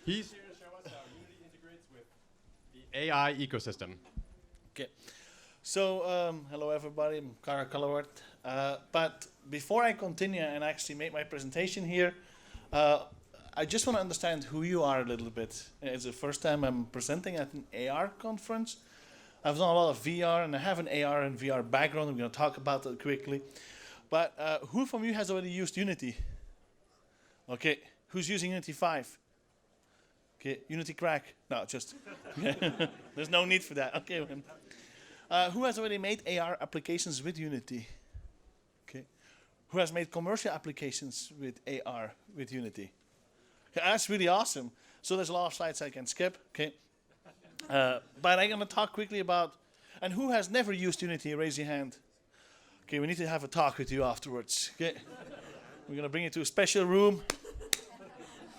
He's here to show us how Unity integrates with the AI ecosystem. Okay. So, hello everybody, I'm Callewaert. But before I continue and actually make my presentation here, I just want to understand who you are a little bit. It's the first time I'm presenting at an AR conference. I've done a lot of VR and I have an AR and VR background. I'm going to talk about that quickly. But who from you has already used Unity? Okay, who's using Unity 5? Okay, Unity crack. No, just, there's no need for that. Okay. Who has already made AR applications with Unity? Okay. Who has made commercial applications with AR with Unity? Okay, that's really awesome. So there's a lot of slides I can skip. Okay. But I'm going to talk quickly about, and who has never used Unity? Raise your hand. Okay, we need to have a talk with you afterwards. Okay. We're going to bring you to a special room.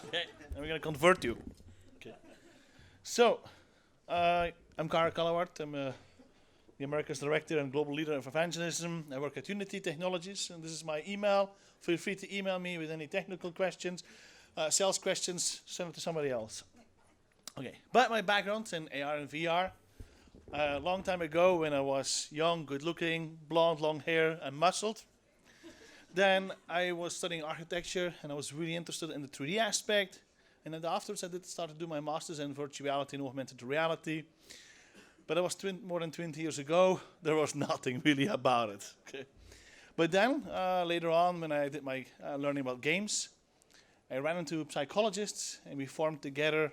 Okay. And we're going to convert you. Okay. So, I'm Callewaert. I'm the Americas Director and Global Leader of Evangelism. I work at Unity Technologies, and this is my email. Feel free to email me with any technical questions, sales questions, send it to somebody else. Okay, but my background's in AR and VR. A long time ago when I was young, good looking, blonde, long hair, and muscled. Then I was studying architecture, and I was really interested in the 3D aspect. And then afterwards I did start to do my master's in virtuality and augmented reality. But that was more than 20 years ago. There was nothing really about it. Okay. But then, later on, when I did my learning about games, I ran into psychologists, and we formed together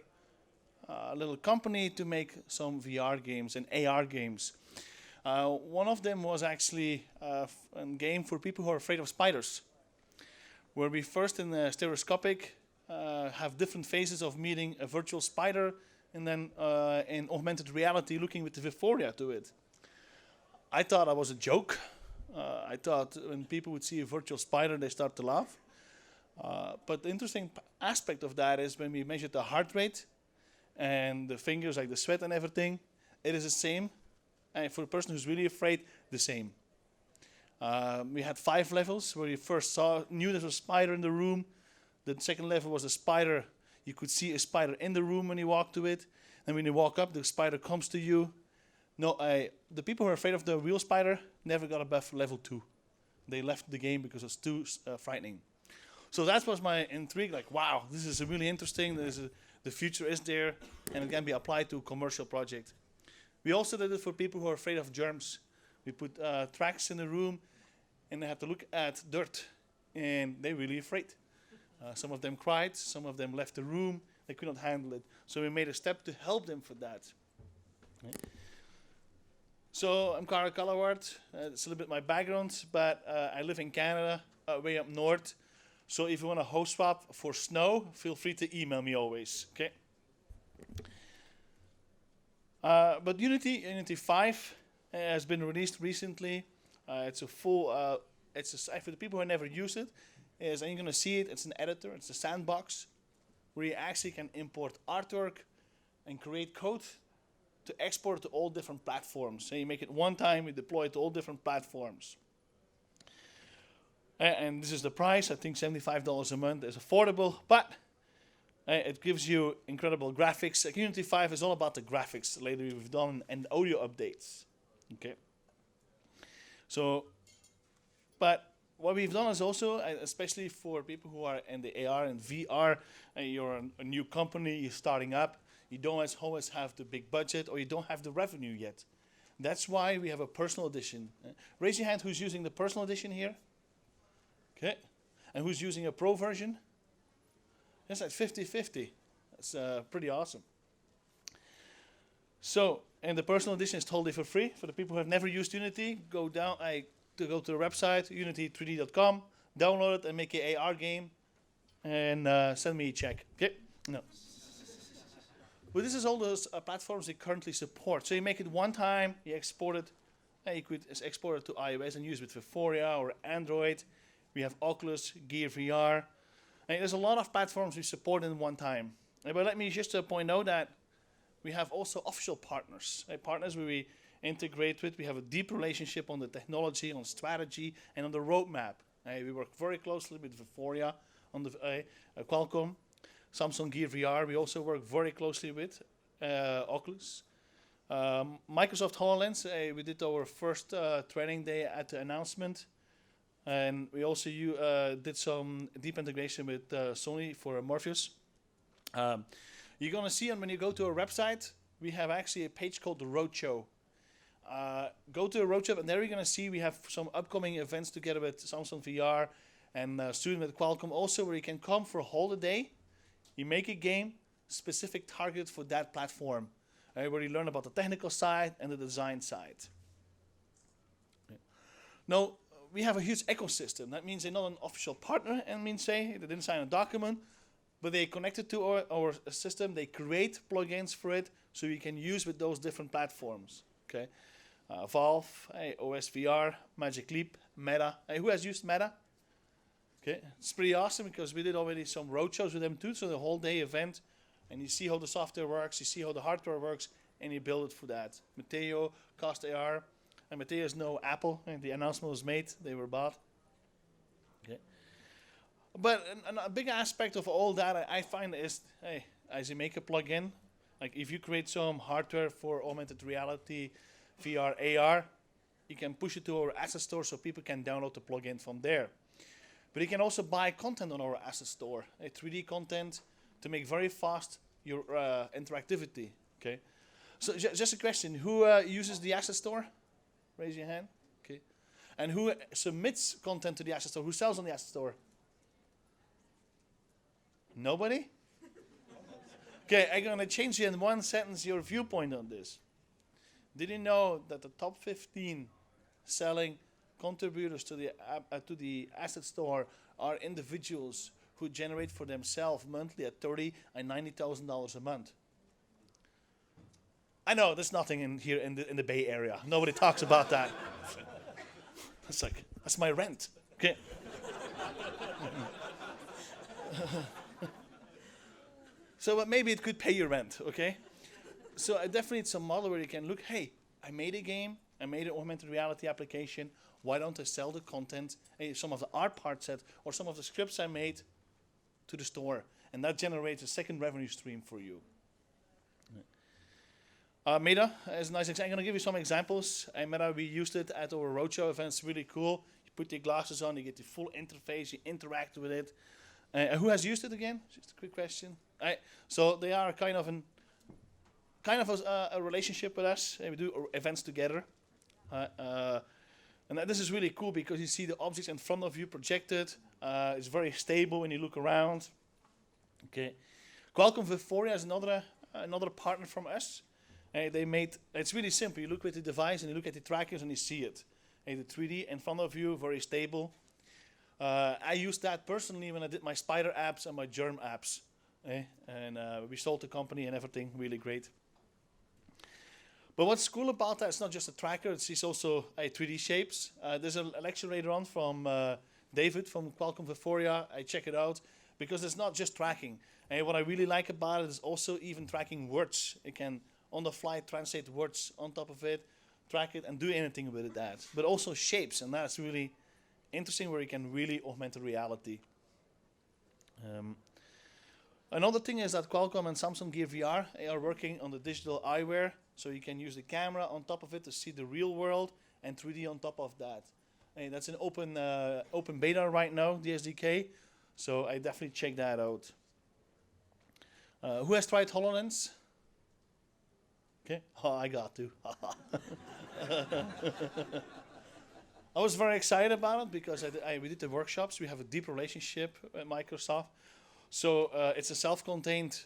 a little company to make some VR games and AR games. One of them was actually a game for people who are afraid of spiders, where we first in the stereoscopic have different phases of meeting a virtual spider, and then in augmented reality looking with the Vuforia to it. I thought that was a joke. I thought when people would see a virtual spider, they start to laugh. But the interesting aspect of that is when we measured the heart rate and the fingers, like the sweat and everything, it is the same. And for a person who's really afraid, the same. We had 5 levels where you first knew there was a spider in the room. The second level was a spider. You could see a spider in the room when you walk to it. And when you walk up, the spider comes to you. No, the people who are afraid of the real spider never got above level 2. They left the game because it was too frightening. So that was my intrigue, like, wow, this is really interesting. The future is there, and it can be applied to a commercial project. We also did it for people who are afraid of germs. We put tracks in the room, and they have to look at dirt, and they're really afraid. Some of them cried, some of them left the room, they could not handle it. So we made a step to help them for that. Okay. So I'm Callewaert, it's a little bit my background, but I live in Canada, way up north. So if you want a host swap for snow, feel free to email me always, okay? But Unity 5 has been released recently. It's a full, for the people who never use it, and you're going to see it, it's an editor, it's a sandbox, where you actually can import artwork and create code to export to all different platforms. So you make it one time, you deploy it to all different platforms. And this is the price. I think $75 a month is affordable, but it gives you incredible graphics. Unity 5 is all about the graphics. Later we've done and audio updates. Okay. So, but what we've done is also, especially for people who are in the AR and VR, you're a new company, you're starting up, you don't always have the big budget, or you don't have the revenue yet. That's why we have a personal edition. Raise your hand who's using the personal edition here. Okay. And who's using a pro version? It's like 50-50. That's pretty awesome. So, and the personal edition is totally for free. For the people who have never used Unity, go to the website, Unity3D.com, download it and make an AR game, and send me a check. Okay? No. But this is all those platforms they currently support. So you make it one time, you export it, and you could export it to iOS and use it with Vuforia or Android. We have Oculus, GEARVR. And there's a lot of platforms we support in one time. But let me just point out that we have also official partners. Partners where we integrate with. We have a deep relationship on the technology, on strategy, and on the roadmap. We work very closely with Vuforia on the Qualcomm. Samsung GEARVR, we also work very closely with Oculus. Microsoft Hololens, we did our first training day at the announcement. And we also did some deep integration with Sony for Morpheus. You're going to see when you go to our website, we have actually a page called the Roadshow. Go to the Roadshow, and there you're going to see we have some upcoming events together with Samsung VR and student with Qualcomm also, where you can come for a whole day. You make a game specific targeted for that platform, where you learn about the technical side and the design side. Okay. Now, we have a huge ecosystem. That means they're not an official partner, and means they didn't sign a document, but they connected to our system. They create plugins for it, so you can use with those different platforms. Okay, Valve, OSVR, Magic Leap, Meta. Who has used Meta? Okay, it's pretty awesome because we did already some roadshows with them too. So the whole day event, and you see how the software works, you see how the hardware works, and you build it for that. Mateo, Cost AR. And Mateo is no Apple, and the announcement was made, they were bought. Okay. But a big aspect of all that I find is, hey, as you make a plugin, like if you create some hardware for augmented reality, VR, AR, you can push it to our asset store so people can download the plugin from there. But you can also buy content on our asset store, 3D content to make very fast your interactivity. Okay. So just a question, who uses the asset store? Raise your hand. Okay. And who submits content to the asset store? Who sells on the asset store? Nobody? Okay, I'm going to change you in one sentence your viewpoint on this. Did you know that the top 15 selling contributors to the asset store are individuals who generate for themselves monthly at $30,000 and $90,000 a month? I know there's nothing in here in the Bay Area. Nobody talks about that. It's like, that's my rent. Okay. So but maybe it could pay your rent, okay? So I definitely need some model where you can look, hey, I made a game, I made an augmented reality application. Why don't I sell the content, some of the art part set, or some of the scripts I made to the store? And that generates a second revenue stream for you. Meta is a nice example. I'm going to give you some examples. Meta, we used it at our roadshow event. It's really cool. You put your glasses on, you get the full interface, you interact with it. Who has used it again? Just a quick question. So they are kind of a relationship with us. We do events together. And this is really cool because you see the objects in front of you projected. It's very stable when you look around. Okay. Qualcomm Vuforia is another partner from us. It's really simple. You look at the device and you look at the trackers and you see it. The 3D in front of you, very stable. I used that personally when I did my spider apps and my germ apps. And we sold the company and everything, really great. But what's cool about that, it's not just a tracker, it's also 3D shapes. There's a lecture later on from David from Qualcomm Vuforia. I check it out because it's not just tracking. And what I really like about it is also even tracking words. It can on the fly translate words on top of it, track it, and do anything with that. But also shapes, and that's really interesting where you can really augment the reality. Another thing is that Qualcomm and Samsung GEARVR are working on the digital eyewear, so you can use the camera on top of it to see the real world and 3D on top of that. And that's an open beta right now, the SDK, so I definitely check that out. Who has tried HoloLens? Okay, I got to. I was very excited about it because we did the workshops. We have a deep relationship with Microsoft. So it's a self-contained,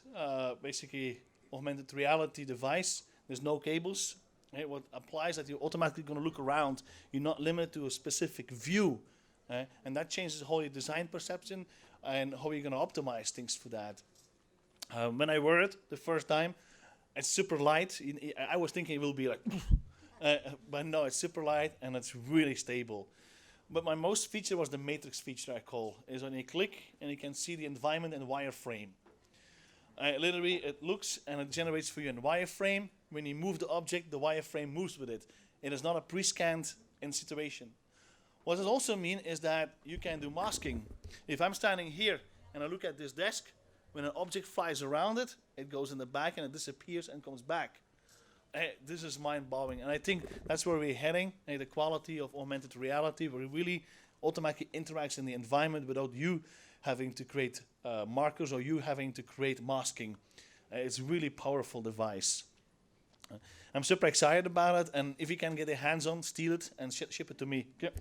basically augmented reality device. There's no cables. What applies that you're automatically going to look around. You're not limited to a specific view. And that changes the whole design perception and how you're going to optimize things for that. When I wore it the first time, it's super light. I was thinking it will be like, but no, it's super light and it's really stable. But my most feature was the matrix feature I call. Is when you click and you can see the environment in wireframe. Literally, it looks and it generates for you in wireframe. When you move the object, the wireframe moves with it. It is not a pre-scanned in situation. What it also means is that you can do masking. If I'm standing here and I look at this desk, When an object flies around it, it goes in the back and it disappears and comes back. This is mind-boggling, and I think that's where we're heading. The quality of augmented reality, where it really automatically interacts in the environment without you having to create markers or you having to create masking. It's a really powerful device. I'm super excited about it, and if you can get your hands on, steal it and ship it to me. Okay.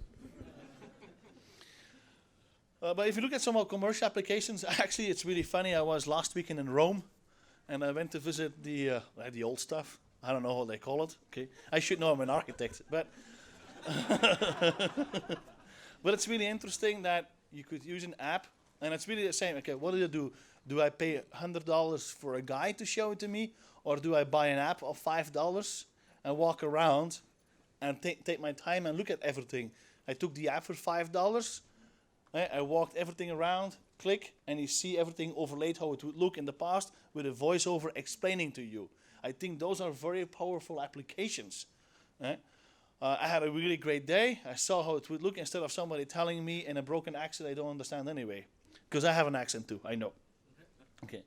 But if you look at some of our commercial applications, actually it's really funny. I was last weekend in Rome, and I went to visit the old stuff. I don't know how they call it. Okay, I should know, I'm an architect, but but it's really interesting that you could use an app, and it's really the same. Okay, what do? Do I pay $100 for a guy to show it to me, or do I buy an app of $5 and walk around and take my time and look at everything? I took the app for $5. I walked everything around, click, and you see everything overlaid how it would look in the past with a voiceover explaining to you. I think those are very powerful applications. I had a really great day. I saw how it would look instead of somebody telling me in a broken accent I don't understand anyway. Because I have an accent too, I know. Okay.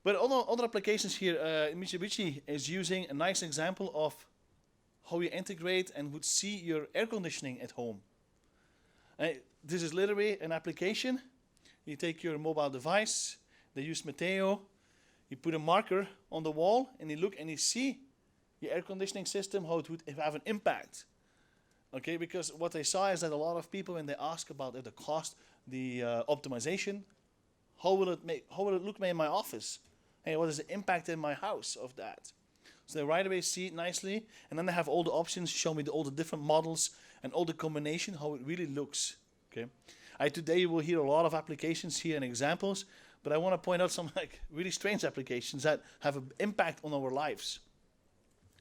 But other applications here, Mitsubishi is using a nice example of how you integrate and would see your air conditioning at home. This is literally an application. You take your mobile device, they use Mateo, you put a marker on the wall, and you look and you see your air conditioning system, how it would have an impact. Okay, because what they saw is that a lot of people, when they ask about the cost, the optimization, how will it look in my office? Hey, what is the impact in my house of that? So they right away see it nicely, and then they have all the options, show me all the different models and all the combination, how it really looks. Okay, today you will hear a lot of applications here and examples, but I want to point out some really strange applications that have an impact on our lives.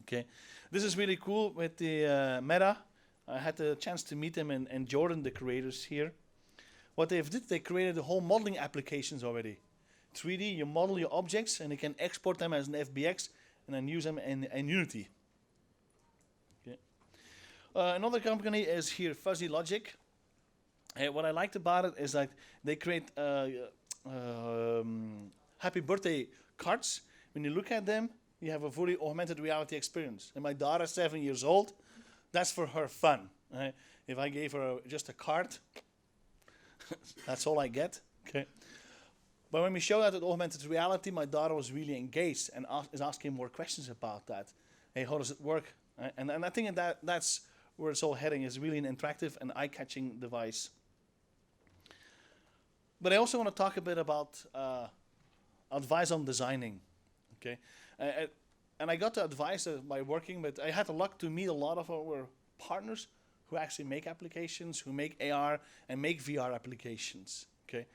Okay, this is really cool with the Meta. I had the chance to meet them and Jordan, the creators here. What they did, they created the whole modeling applications already. 3D, you model your objects and you can export them as an FBX and then use them in Unity. Okay. Another company is here, Fuzzy Logic. What I liked about it is that they create happy birthday cards. When you look at them, you have a fully augmented reality experience. And my daughter, 7 years old, that's for her fun. If I gave her just a card, that's all I get. Okay. But when we show that with augmented reality, my daughter was really engaged and is asking more questions about that. Hey, how does it work? And I think that's where it's all heading, is really an interactive and eye-catching device. But I also want to talk a bit about advice on designing. Okay, and I got the advice by working, but I had the luck to meet a lot of our partners who actually make applications, who make AR and make VR applications. Okay,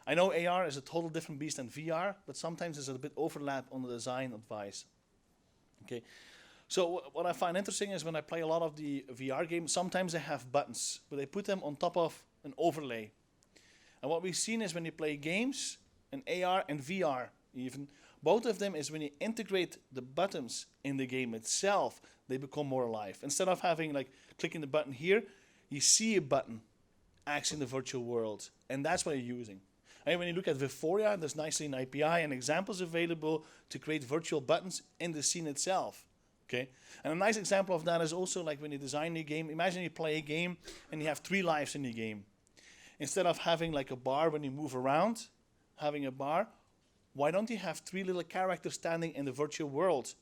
I know AR is a total different beast than VR, but sometimes there's a bit overlap on the design advice. Okay, so what I find interesting is when I play a lot of the VR games, sometimes they have buttons, but they put them on top of an overlay. And what we've seen is when you play games, and AR and VR even, both of them is when you integrate the buttons in the game itself, they become more alive. Instead of having clicking the button here, you see a button actually in the virtual world. And that's what you're using. And when you look at Vuforia, there's nicely an API and examples available to create virtual buttons in the scene itself. Okay? And a nice example of that is also like when you design a game. Imagine you play a game and you have 3 lives in your game. Instead of having a bar when you move around, having a bar, why don't you have 3 little characters standing in the virtual world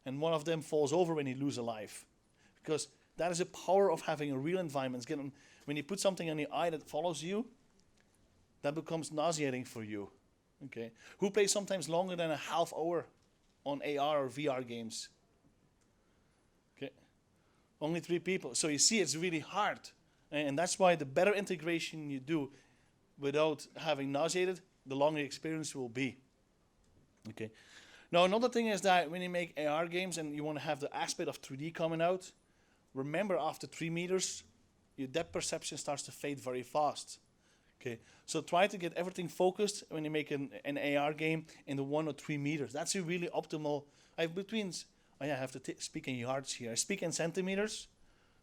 and one of them falls over when you lose a life? Because that is the power of having a real environment. When you put something on your eye that follows you, that becomes nauseating for you. Okay, who plays sometimes longer than a half hour on AR or VR games? Okay, only 3 people. So you see, it's really hard. And that's why the better integration you do without having nauseated, the longer the experience will be. Okay. Now, another thing is that when you make AR games and you want to have the aspect of 3D coming out, remember after 3 meters, your depth perception starts to fade very fast. Okay. So try to get everything focused when you make an AR game in the 1 or 3 meters. That's a really optimal. I have to speak in yards here. I speak in centimeters.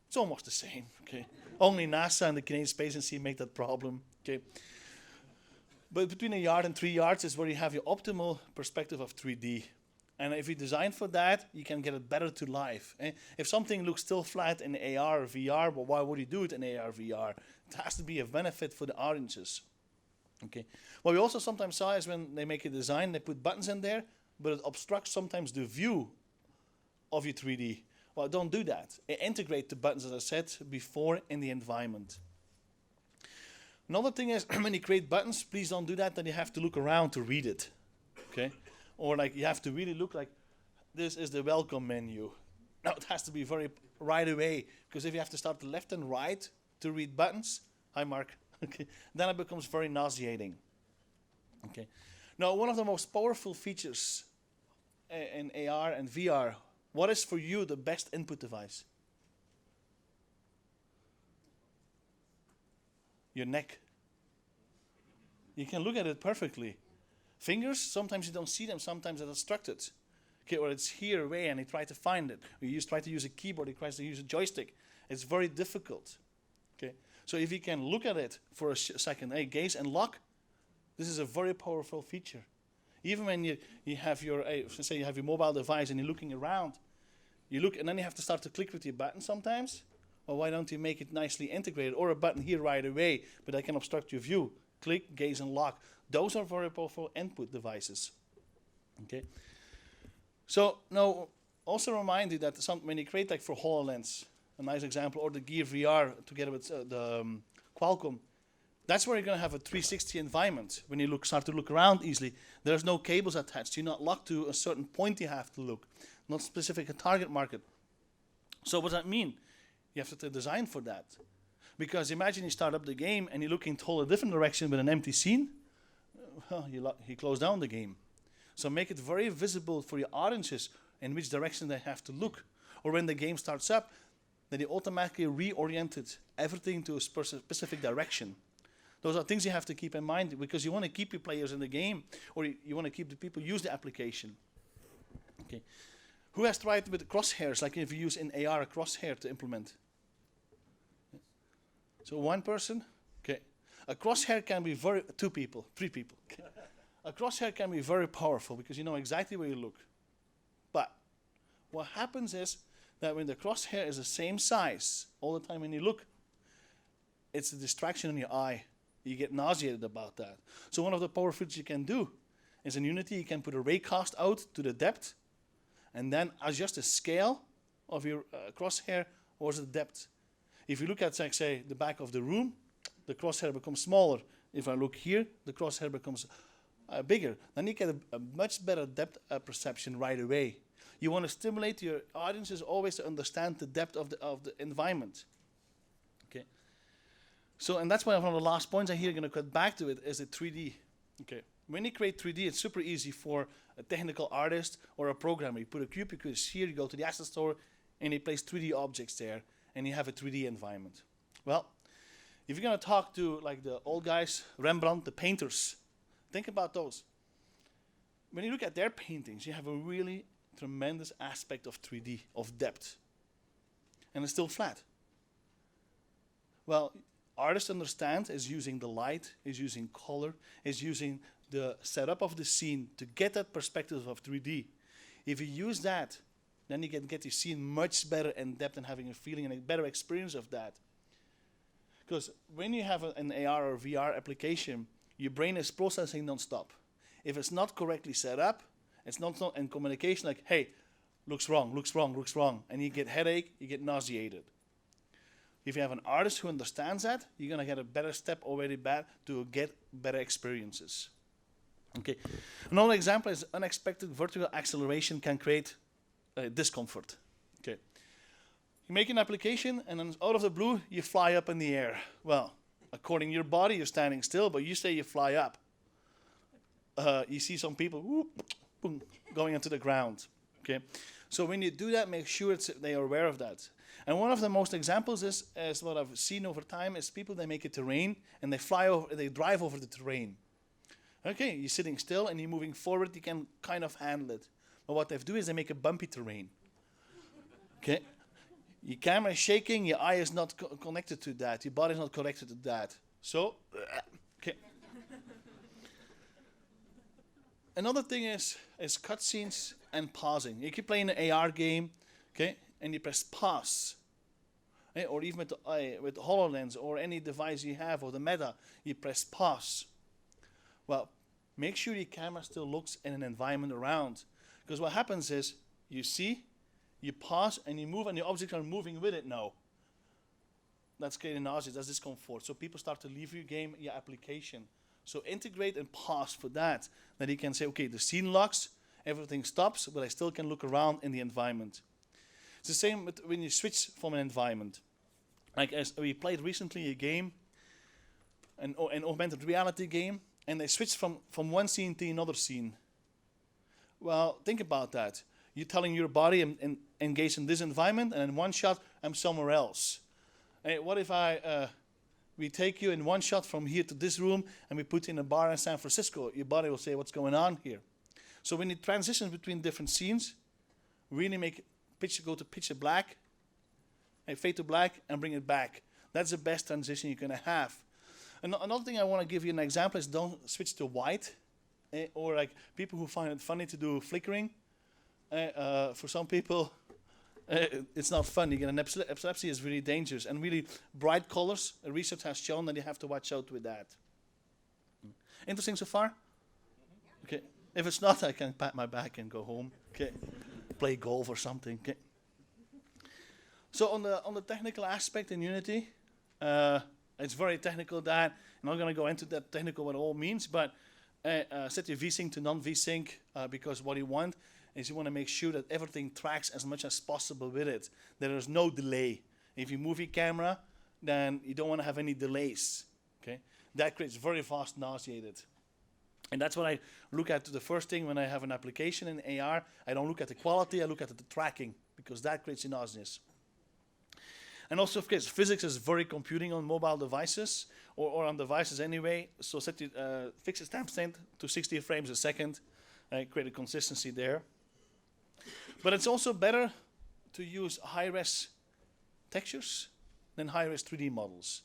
It's almost the same. Okay. Only NASA and the Canadian Space Agency make that problem. Okay. But between 1 yard and 3 yards is where you have your optimal perspective of 3D. And if you design for that, you can get it better to life. If something looks still flat in AR or VR, well, why would you do it in AR, VR? It has to be a benefit for the audiences. Okay. What we also sometimes saw is when they make a design, they put buttons in there, but it obstructs sometimes the view of your 3D. Well, don't do that. Integrate the buttons, as I said before, in the environment. Another thing is, when you create buttons, please don't do that, then you have to look around to read it. Okay? Or like you have to really look like, this is the welcome menu. Now it has to be very right away, because if you have to start the left and right to read buttons, hi Mark, okay, then it becomes very nauseating. Okay. Now one of the most powerful features in AR and VR, what is for you the best input device? Your neck. You can look at it perfectly. Fingers, sometimes you don't see them, sometimes they're obstructed. Okay, or it's here away and you try to find it. Or you try to use a keyboard, you try to use a joystick. It's very difficult. Okay, so if you can look at it for a second, gaze and lock, this is a very powerful feature. Even when you have your, say you have your mobile device and you're looking around, you look and then you have to start to click with your button sometimes. Well, why don't you make it nicely integrated? Or a button here right away, but that can obstruct your view. Click, gaze, and lock. Those are very powerful input devices. Okay. So now, also remind you that when you create, like for Hololens, a nice example, or the GEARVR together with the Qualcomm, that's where you're going to have a 360 environment. When you start to look around easily, there's no cables attached. You're not locked to a certain point you have to look, not specific a target market. So what does that mean? You have to design for that. Because imagine you start up the game and you're looking totally different direction with an empty scene. Well, you close down the game. So make it very visible for your audiences in which direction they have to look. Or when the game starts up, then you automatically reoriented everything to a specific direction. Those are things you have to keep in mind because you want to keep your players in the game, or you want to keep the people use the application. Okay. Who has tried with crosshairs, like if you use in AR a crosshair to implement? So one person? Okay. A crosshair can be two people, three people. Okay. A crosshair can be very powerful because you know exactly where you look. But what happens is that when the crosshair is the same size all the time when you look, it's a distraction in your eye. You get nauseated about that. So one of the power features you can do is in Unity, you can put a raycast out to the depth and then adjust the scale of your crosshair or the depth. If you look at, like, say, the back of the room, the crosshair becomes smaller. If I look here, the crosshair becomes bigger. Then you get a much better depth perception right away. You want to stimulate your audiences always to understand the depth of the environment. Okay. So, and that's why one of the last points I'm here going to cut back to it is the 3D. Okay. When you create 3D, it's super easy for a technical artist or a programmer. You put a cube, you put here, you go to the asset store, and you place 3D objects there, and you have a 3D environment. Well, if you're going to talk to like the old guys, Rembrandt, the painters, think about those. When you look at their paintings, you have a really tremendous aspect of 3D, of depth. And it's still flat. Well, artists understand is using the light, is using color, is using the setup of the scene to get that perspective of 3D. If you use that, then you can get your scene much better in depth and having a feeling and a better experience of that. Because when you have an AR or VR application, your brain is processing non-stop. If it's not correctly set up, it's not in communication like, hey, looks wrong, looks wrong, looks wrong. And you get headache, you get nauseated. If you have an artist who understands that, you're going to get a better step already back to get better experiences. Okay. Another example is unexpected vertical acceleration can create discomfort. Okay. You make an application and then out of the blue, you fly up in the air. Well, according to your body, you're standing still, but you say you fly up. You see some people whoop, boom, going into the ground. Okay. So when you do that, make sure they are aware of that. And one of the most examples is what I've seen over time is people, they make a terrain and they drive over the terrain. Okay, you're sitting still and you're moving forward, you can kind of handle it. But what they do is they make a bumpy terrain. Okay, your camera is shaking, your eye is not connected to that, your body is not connected to that. So, okay. Another thing is cutscenes and pausing. You keep playing an AR game, okay, and you press pause. Or even with the Hololens or any device you have or the Meta, you press pause. Well, make sure your camera still looks in an environment around. Because what happens is, you see, you pause and you move and the objects are moving with it now. That's creating nausea, that's discomfort. So people start to leave your game, your application. So integrate and pause for that. Then you can say, okay, the scene locks, everything stops, but I still can look around in the environment. It's the same with when you switch from an environment. Like as we played recently a game, an augmented reality game, and they switched from one scene to another scene. Well, think about that. You're telling your body, I'm engaged in this environment, and in one shot, I'm somewhere else. Hey, what if we take you in one shot from here to this room, and we put you in a bar in San Francisco? Your body will say, what's going on here? So when you transition between different scenes, really make go to pitch black, fade to black, and bring it back. That's the best transition you're going to have. Another thing I want to give you an example is don't switch to white, or like people who find it funny to do flickering. For some people, it's not fun. You get an epilepsy is really dangerous, and really bright colors. Research has shown that you have to watch out with that. Interesting so far? Okay. If it's not, I can pat my back and go home. Okay. Play golf or something. Okay. So on the technical aspect in Unity, it's very technical that I'm not going to go into that technical what it all means, but set your VSync to non-VSync because what you want is you want to make sure that everything tracks as much as possible with it. There is no delay. If you move your camera, then you don't want to have any delays. Okay, that creates very fast nauseated. And that's what I look at the first thing when I have an application in AR. I don't look at the quality, I look at the tracking, because that creates nauseousness. And also, of course, physics is very computing on mobile devices, or on devices anyway. So set your fix the timestamp to 60 frames a second, create a consistency there. But it's also better to use high-res textures than high-res 3D models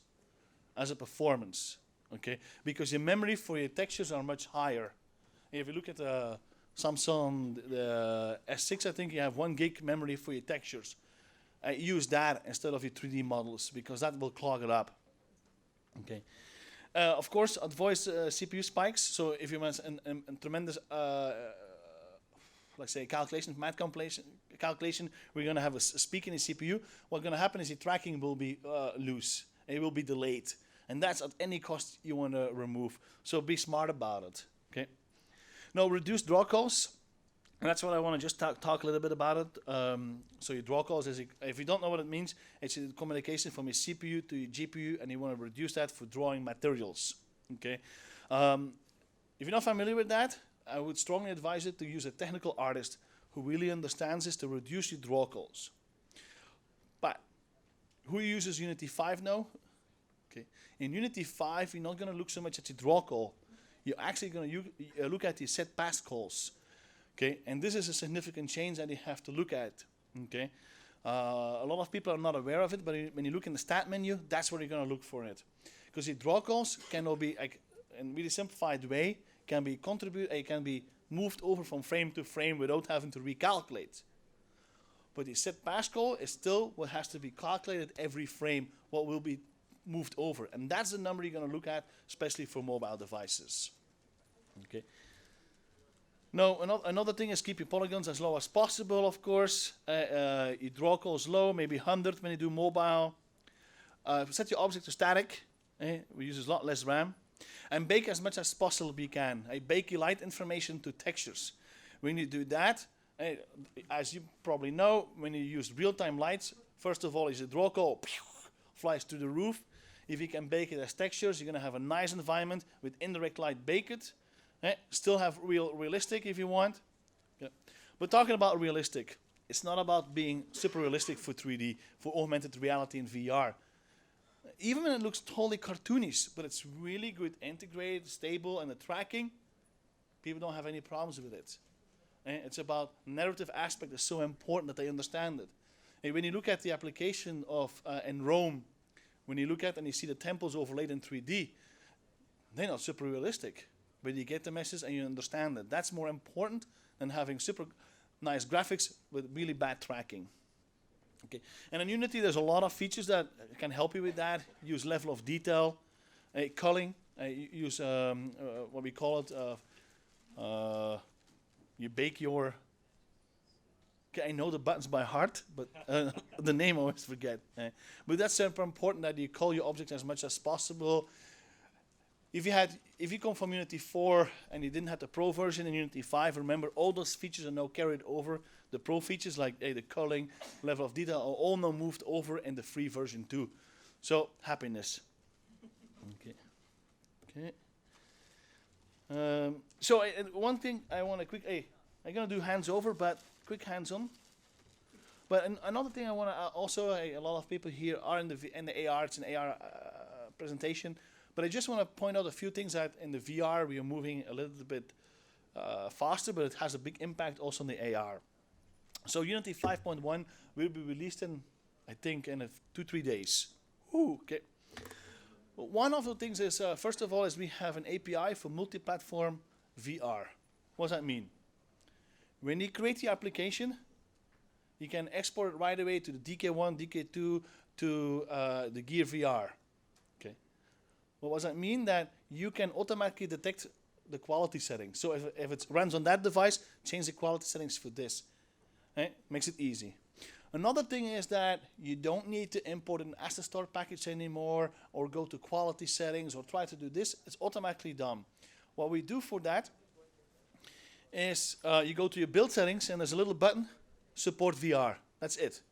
as a performance, okay? Because your memory for your textures are much higher. If you look at the Samsung the S6, I think you have 1 gig memory for your textures. Use that instead of your 3D models because that will clog it up. Okay. Of course, avoid CPU spikes. So if you want a tremendous, let's say, math calculation, we're going to have a speak in the CPU. What's going to happen is your tracking will be loose. It will be delayed. And that's at any cost you want to remove. So be smart about it. Okay. Now, reduce draw calls. And that's what I want to just talk a little bit about it. So your draw calls is, if you don't know what it means, it's a communication from your CPU to your GPU, and you want to reduce that for drawing materials. Okay. If you're not familiar with that, I would strongly advise it to use a technical artist who really understands this to reduce your draw calls. But who uses Unity 5 now? Okay. In Unity 5, you're not going to look so much at your draw call. You're actually going to look at your set pass calls. Okay, and this is a significant change that you have to look at. Okay, a lot of people are not aware of it, but when you look in the stat menu, that's where you're going to look for it. Because the draw calls can all be, like, in a really simplified way, can be moved over from frame to frame without having to recalculate. But the set pass call is still what has to be calculated every frame, what will be moved over, and that's the number you're going to look at, especially for mobile devices. Okay. Now, another thing is keep your polygons as low as possible, of course. Your draw calls low, maybe 100 when you do mobile. Set your object to static. We use a lot less RAM. And bake as much as possible you can. Bake your light information to textures. When you do that, as you probably know, when you use real-time lights, first of all, is a draw call flies to the roof. If you can bake it as textures, you're going to have a nice environment with indirect light baked. Still have realistic if you want. Yeah. But talking about realistic, it's not about being super realistic for 3D, for augmented reality and VR. Even when it looks totally cartoonish, but it's really good, integrated, stable, and the tracking, people don't have any problems with it. It's about narrative aspect is so important that they understand it. And when you look at the application of in Rome, when you look at and you see the temples overlaid in 3D, they're not super realistic. but you get the message and you understand it. That's more important than having super nice graphics with really bad tracking. Okay, and in Unity, there's a lot of features that can help you with that. Use level of detail, culling. Use what we call it. You bake your. Okay, I know the buttons by heart, but the name I always forget. But that's super important that you call your objects as much as possible. If you come from Unity 4 and you didn't have the Pro version in Unity 5, remember all those features are now carried over. The Pro features like the culling, level of detail are all now moved over in the free version too. So happiness. Okay. So one thing I want to quick. I'm gonna do hands over, but quick hands on. But another thing I want to also a lot of people here are in the AR. It's an AR presentation. But I just want to point out a few things that in the VR we are moving a little bit faster, but it has a big impact also on the AR. So Unity 5.1 will be released in, I think, in 2-3 days. Ooh, okay. One of the things is, first of all, is we have an API for multi-platform VR. What does that mean? When you create the application, you can export it right away to the DK1, DK2, to the GEARVR. What does that mean? That you can automatically detect the quality settings. So if it runs on that device, change the quality settings for this. Makes it easy. Another thing is that you don't need to import an asset store package anymore or go to quality settings or try to do this. It's automatically done. What we do for that is you go to your build settings and there's a little button, support VR. That's it.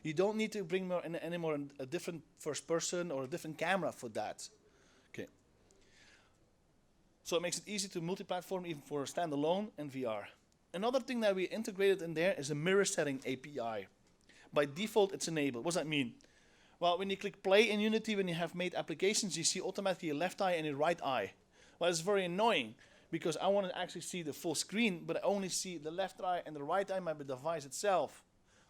You don't need to bring anymore a different first person or a different camera for that. Okay. So it makes it easy to multi-platform even for standalone and VR. Another thing that we integrated in there is a mirror setting API. By default, it's enabled. What does that mean? Well, when you click play in Unity, when you have made applications, you see automatically your left eye and your right eye. Well, it's very annoying because I want to actually see the full screen, but I only see the left eye and the right eye by the device itself.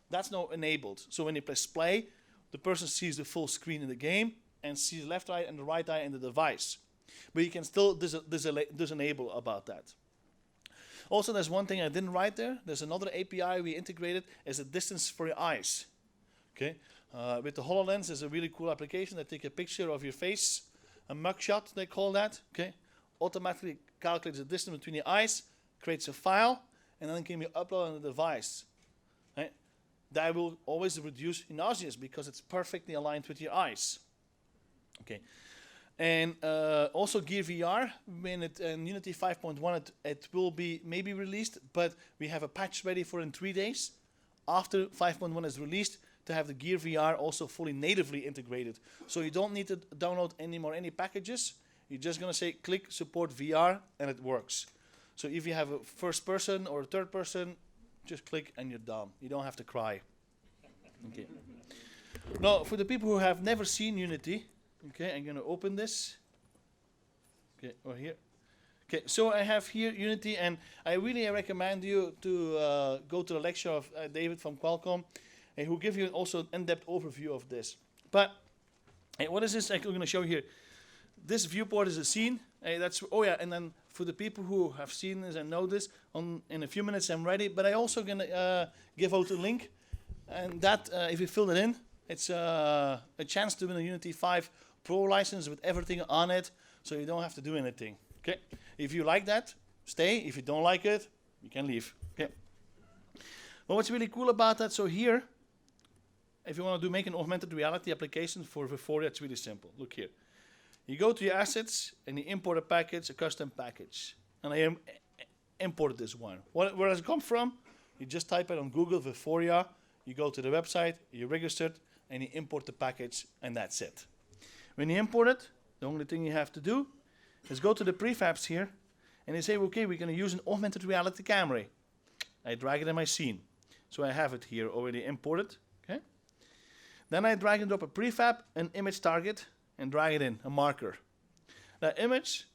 That's now enabled. So when you press play, the person sees the full screen in the game and sees the left eye and the right eye in the device. But you can still disenable about that. Also, there's one thing I didn't write there. There's another API we integrated as a distance for your eyes. Okay, with the Hololens, there's a really cool application that take a picture of your face, a mugshot they call that. Okay, automatically calculates the distance between your eyes, creates a file, and then can be uploaded on the device. Right? That will always reduce nausea because it's perfectly aligned with your eyes. Okay. And also GEARVR, when in Unity 5.1 it will be maybe released, but we have a patch ready for in 3 days after 5.1 is released to have the GEARVR also fully natively integrated. So you don't need to download any packages. You're just going to say click support VR and it works. So if you have a first person or a third person, just click and you're done. You don't have to cry. Okay. Now, for the people who have never seen Unity, okay, I'm going to open this. Okay, or here. Okay, so I have here Unity, and I really recommend you to go to the lecture of David from Qualcomm, and who give you also an in-depth overview of this. But what is this I'm going to show you here? This viewport is a scene. That's and then for the people who have seen this and know this, in a few minutes I'm ready. But I also going to give out a link, and that if you fill it in, it's a chance to win a Unity 5 Pro license with everything on it, so you don't have to do anything. Okay. If you like that, stay. If you don't like it, you can leave. Okay. Well, what's really cool about that? So here, if you want to make an augmented reality application for Vuforia, it's really simple. Look here. You go to your assets and you import a package, a custom package. And I imported this one. Where does it come from? You just type it on Google, Vuforia. You go to the website, you register it, and you import the package, and that's it. When you import it, the only thing you have to do is go to the prefabs here, and you say, okay, we're going to use an augmented reality camera. I drag it in my scene. So I have it here already imported. Okay. Then I drag and drop a prefab, an image target, and drag it in, a marker. That image,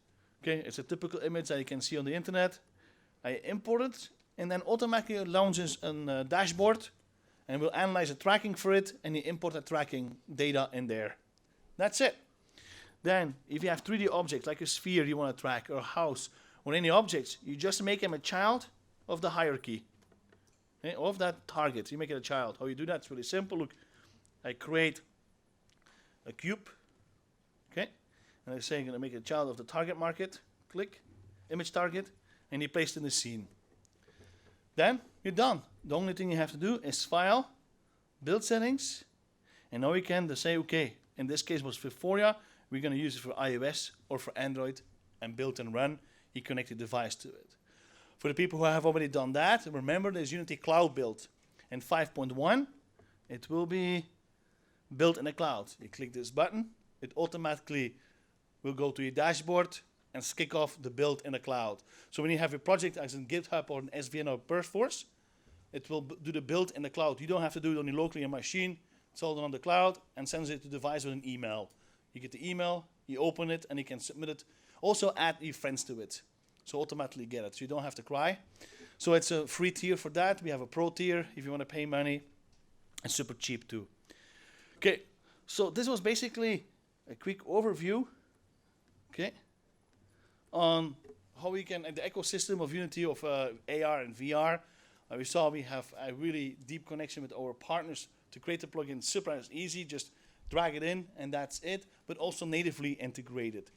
okay, it's a typical image that you can see on the internet. I import it, and then automatically it launches a dashboard, and we'll analyze the tracking for it, and you import the tracking data in there. That's it. Then, if you have 3D objects like a sphere you want to track, or a house, or any objects. You just make them a child of the hierarchy, okay, of that target. You make it a child. How you do that is really simple. Look, I create a cube, okay, and I say I'm going to make it a child of the target market. Click, image target, and you place it in the scene. Then you're done. The only thing you have to do is File, Build Settings, and now you can say, okay, in this case was Vuforia, we're going to use it for iOS or for Android, and build and run. You connect your device to it. For the people who have already done that, remember there's Unity Cloud built. In 5.1, it will be built in the cloud. You click this button, it automatically will go to your dashboard and kick off the build in the cloud. So when you have a project as in GitHub or an SVN or Perforce, it will do the build in the cloud. You don't have to do it only locally on your machine. It's all done on the cloud and sends it to the device with an email. You get the email, you open it, and you can submit it. Also add your friends to it. So automatically get it. So you don't have to cry. So it's a free tier for that. We have a pro tier if you want to pay money. And super cheap too. Okay, so this was basically a quick overview, okay, on how we can, the ecosystem of Unity of AR and VR. We saw we have a really deep connection with our partners to create the plugin super easy. Just drag it in and that's it, but also natively integrated.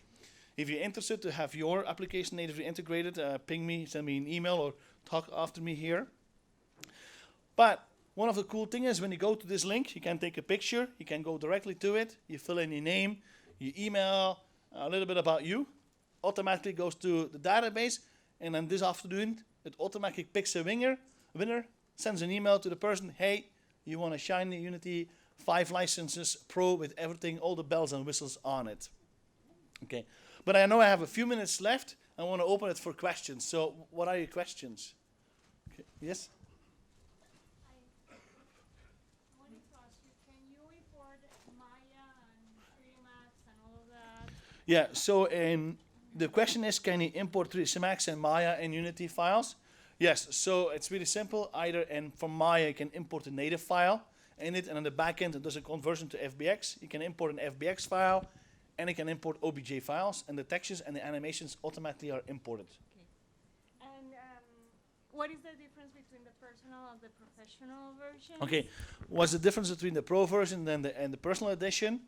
If you're interested to have your application natively integrated, ping me, send me an email, or talk after me here. But one of the cool things is when you go to this link, you can take a picture, you can go directly to it, you fill in your name, your email, a little bit about you, automatically goes to the database, and then this afternoon, it automatically picks a winner, sends an email to the person, hey, you want a shiny Unity 5 licenses Pro with everything, all the bells and whistles on it. Okay, but I know I have a few minutes left. I want to open it for questions. So what are your questions? Okay. Yes? I wanted to ask you, can you import Maya and 3D Max and all of that? Yeah, so the question is, can you import 3D Max and Maya and Unity files? Yes, so it's really simple. Either from Maya, you can import a native file in it, and on the back end, it does a conversion to FBX. You can import an FBX file, and you can import OBJ files, and the textures and the animations automatically are imported. Okay. And what is the difference between the personal and the professional version? Okay, what's the difference between the Pro version and the personal edition?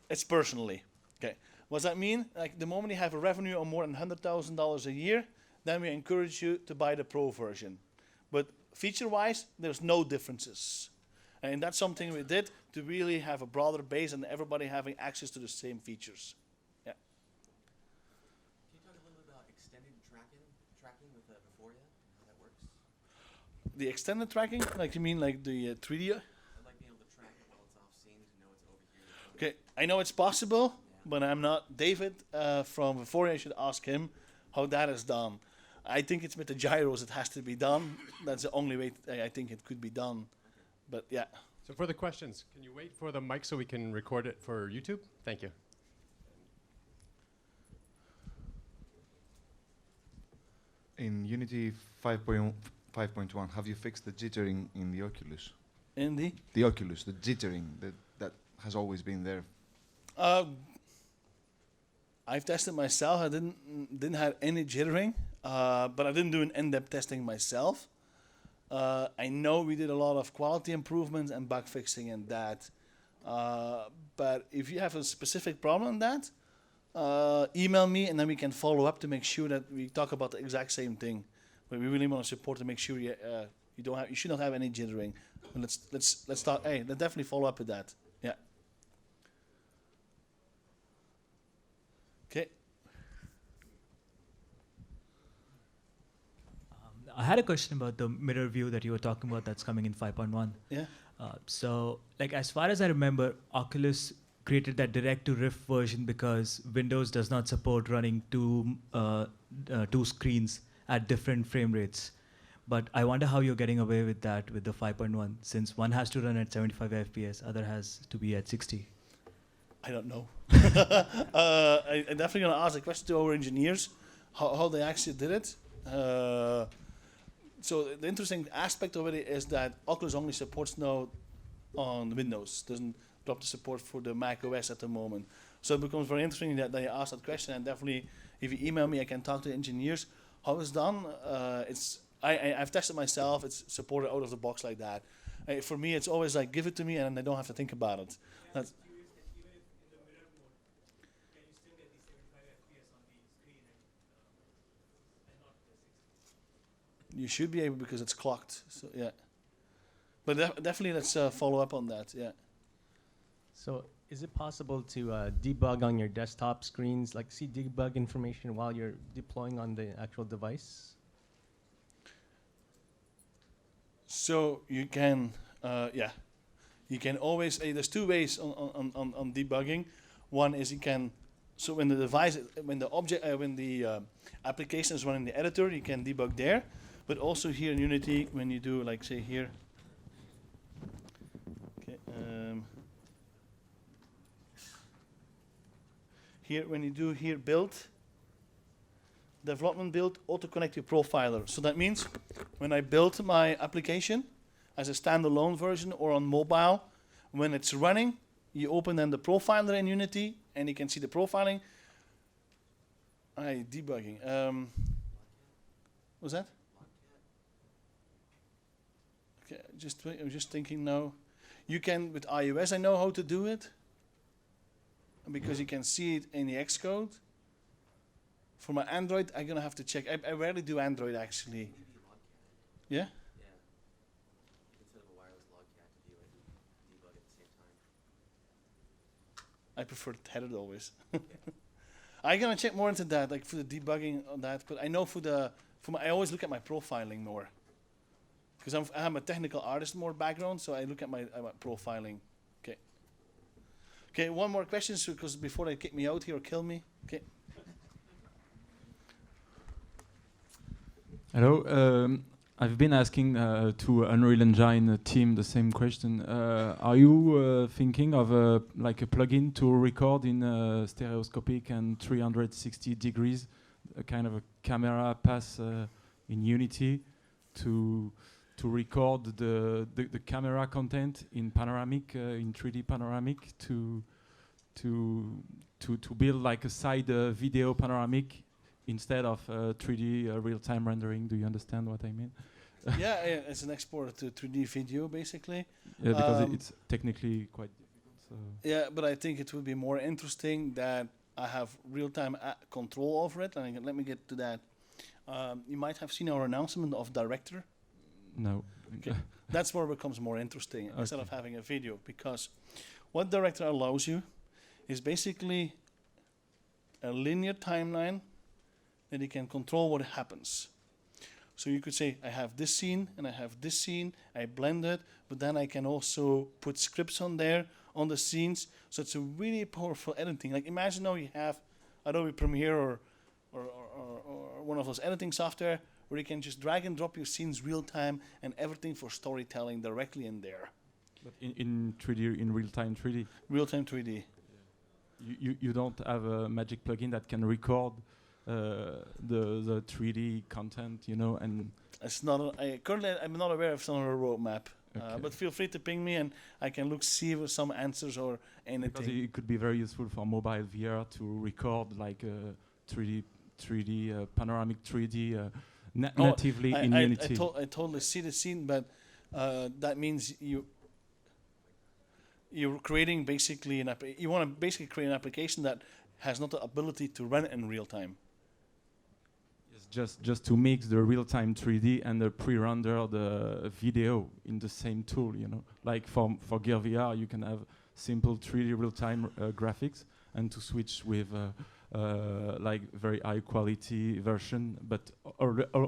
It's personally. Okay, what does that mean? Like the moment you have a revenue of more than $100,000 a year, then we encourage you to buy the Pro version. But feature-wise, there's no differences. And that's something we did to really have a broader base and everybody having access to the same features. Yeah. Can you talk a little bit about extended tracking with Vuforia and how that works? The extended tracking, like you mean like the 3D? I'd like being able to track it while it's off scene to know it's over here. Okay, I know it's possible, but I'm not. David from Vuforia, I should ask him how that is done. I think it's with the gyros it has to be done. That's the only way I think it could be done. But yeah. So for the questions, can you wait for the mic so we can record it for YouTube? Thank you. In Unity 5.1, have you fixed the jittering in the Oculus? In the Oculus, the jittering that has always been there. I've tested myself. I didn't have any jittering, but I didn't do an in-depth testing myself. I know we did a lot of quality improvements and bug fixing and that. But if you have a specific problem in that, email me and then we can follow up to make sure that we talk about the exact same thing. But we really want to support to make sure you should not have any jittering. And let's start. Hey, let's definitely follow up with that. Yeah. Okay. I had a question about the mirror view that you were talking about that's coming in 5.1. Yeah. So, like, as far as I remember, Oculus created that direct-to-riff version because Windows does not support running two screens at different frame rates. But I wonder how you're getting away with that with the 5.1, since one has to run at 75 FPS, other has to be at 60. I don't know. I'm definitely going to ask a question to our engineers, how they actually did it. So the interesting aspect of it is that Oculus only supports now on Windows, doesn't drop the support for the Mac OS at the moment. So it becomes very interesting that you asked that question, and definitely if you email me, I can talk to the engineers how it's done. I've tested myself. It's supported out of the box like that. For me, it's always like give it to me, and I don't have to think about it. That's you should be able because it's clocked. So yeah, but definitely let's follow up on that. Yeah. So is it possible to debug on your desktop screens, like see debug information while you're deploying on the actual device? So you can, yeah, you can always. There's two ways on debugging. One is you can. So when the device, when the object, when the application is running the editor, you can debug there. But also here in Unity, when you do like say here. Okay. Here, when you do here build, development build, auto-connect your profiler. So that means when I build my application as a standalone version or on mobile, when it's running, you open then the profiler in Unity and you can see the profiling. Debugging. What's that? Okay, I'm just thinking now. You can, with iOS, I know how to do it. Because you can see it in the Xcode. For my Android, I'm gonna have to check. I rarely do Android actually. Yeah? Yeah. Instead of a wireless logcat to debug at the same time. I prefer tethered always. I'm gonna check more into that, like for the debugging on that. But I know I always look at my profiling more. Because I'm a technical artist more background, so I look at my profiling. Okay, one more question, because before they kick me out here or kill me. Okay. Hello. I've been asking to Unreal Engine team the same question. Are you thinking of like a plugin to record in stereoscopic and 360 degrees, a kind of a camera pass in Unity to record the camera content in panoramic, in 3D panoramic, to build like a side video panoramic instead of 3D real-time rendering? Do you understand what I mean? Yeah, it's an export to 3D video basically. Yeah, because it's technically quite difficult. So. Yeah, but I think it would be more interesting that I have real-time control over it. And let me get to that. You might have seen our announcement of director. No. Okay. That's where it becomes more interesting instead of having a video, because what director allows you is basically a linear timeline that you can control what happens. So you could say, I have this scene and I have this scene, I blend it, but then I can also put scripts on there, on the scenes. So it's a really powerful editing. Like imagine now you have Adobe Premiere or one of those editing software where you can just drag and drop your scenes real time and everything for storytelling directly in there. But in 3D, in real-time 3D? Real-time 3D. You don't have a magic plugin that can record the 3D content, you know, and it's not. Currently, I'm not aware of some on a roadmap. Okay. But feel free to ping me, and I can see with some answers or anything. because it could be very useful for mobile VR to record like 3D panoramic 3D natively in Unity. I totally see the scene, but that means you're creating basically you want to basically create an application that has not the ability to run in real time. Just to mix the real-time 3D and the pre-render the video in the same tool, you know. Like for GEARVR, you can have simple 3D real-time graphics, and to switch with like very high quality version, but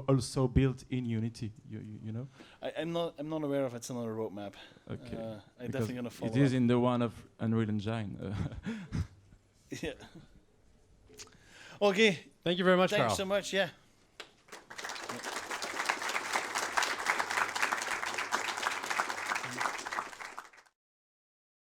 also built in Unity. You know. I'm not aware of it's on a roadmap. Okay. I'm definitely gonna follow. It is up. in the one of Unreal Engine. Yeah. Okay. Thank you very much, Thanks Carl. so much. Yeah.